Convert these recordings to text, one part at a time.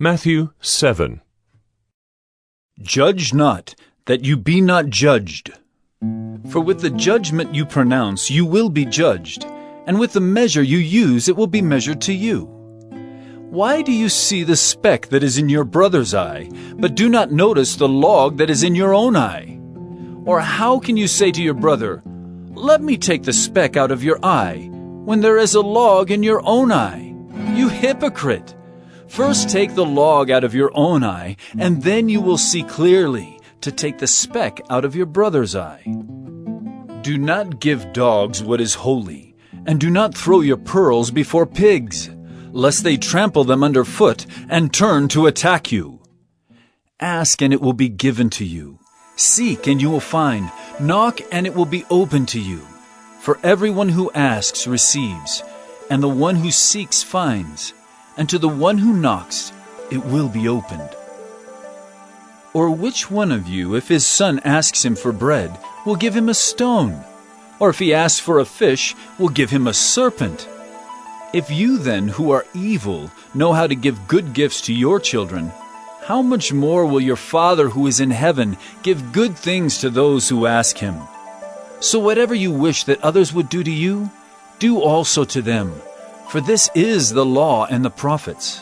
Matthew 7. Judge not, that you be not judged. For with the judgment you pronounce, you will be judged, and with the measure you use, it will be measured to you. Why do you see the speck that is in your brother's eye, but do not notice the log that is in your own eye? Or how can you say to your brother, "Let me take the speck out of your eye," when there is a log in your own eye? You hypocrite! First take the log out of your own eye, and then you will see clearly to take the speck out of your brother's eye. Do not give dogs what is holy, and do not throw your pearls before pigs, lest they trample them underfoot and turn to attack you. Ask, and it will be given to you. Seek, and you will find. Knock, and it will be opened to you. For everyone who asks receives, and the one who seeks finds, and to the one who knocks it will be opened. Or which one of you, if his son asks him for bread, will give him a stone? Or if he asks for a fish, will give him a serpent? If you then, who are evil, know how to give good gifts to your children, how much more will your Father who is in heaven give good things to those who ask him? So whatever you wish that others would do to you, do also to them, for this is the law and the prophets.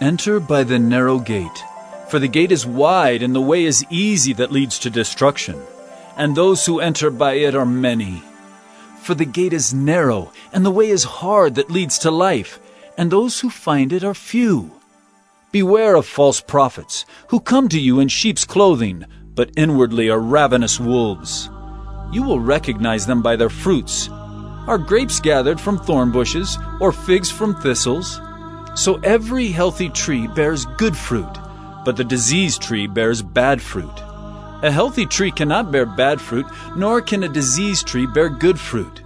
Enter by the narrow gate, for the gate is wide and the way is easy that leads to destruction, and those who enter by it are many. For the gate is narrow and the way is hard that leads to life, and those who find it are few. Beware of false prophets, who come to you in sheep's clothing, but inwardly are ravenous wolves. You will recognize them by their fruits. Are grapes gathered from thorn bushes, or figs from thistles? So every healthy tree bears good fruit, but the diseased tree bears bad fruit. A healthy tree cannot bear bad fruit, nor can a diseased tree bear good fruit.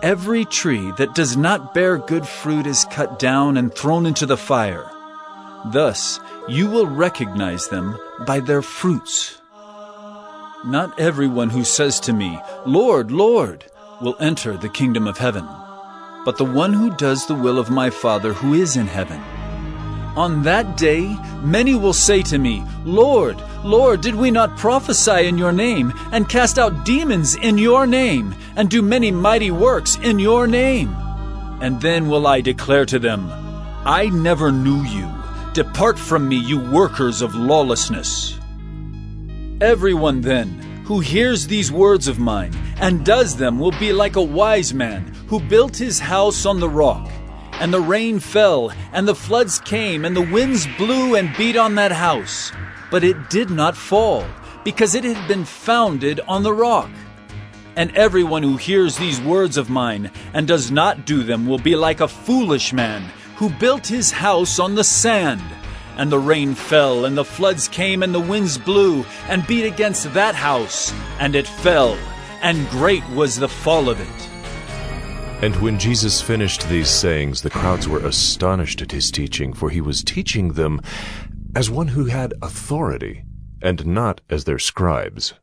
Every tree that does not bear good fruit is cut down and thrown into the fire. Thus you will recognize them by their fruits. Not everyone who says to me, "Lord, Lord," will enter the kingdom of heaven, but the one who does the will of my Father who is in heaven. On that day many will say to me, "Lord, Lord, did we not prophesy in your name, and cast out demons in your name, and do many mighty works in your name?" And then will I declare to them, "I never knew you. Depart from me, you workers of lawlessness." Everyone then who hears these words of mine and does them will be like a wise man who built his house on the rock. And the rain fell, and the floods came, and the winds blew and beat on that house. But it did not fall, because it had been founded on the rock. And everyone who hears these words of mine and does not do them will be like a foolish man who built his house on the sand. And the rain fell, and the floods came, and the winds blew and beat against that house, and it fell, and great was the fall of it. And when Jesus finished these sayings, the crowds were astonished at his teaching, for he was teaching them as one who had authority, and not as their scribes.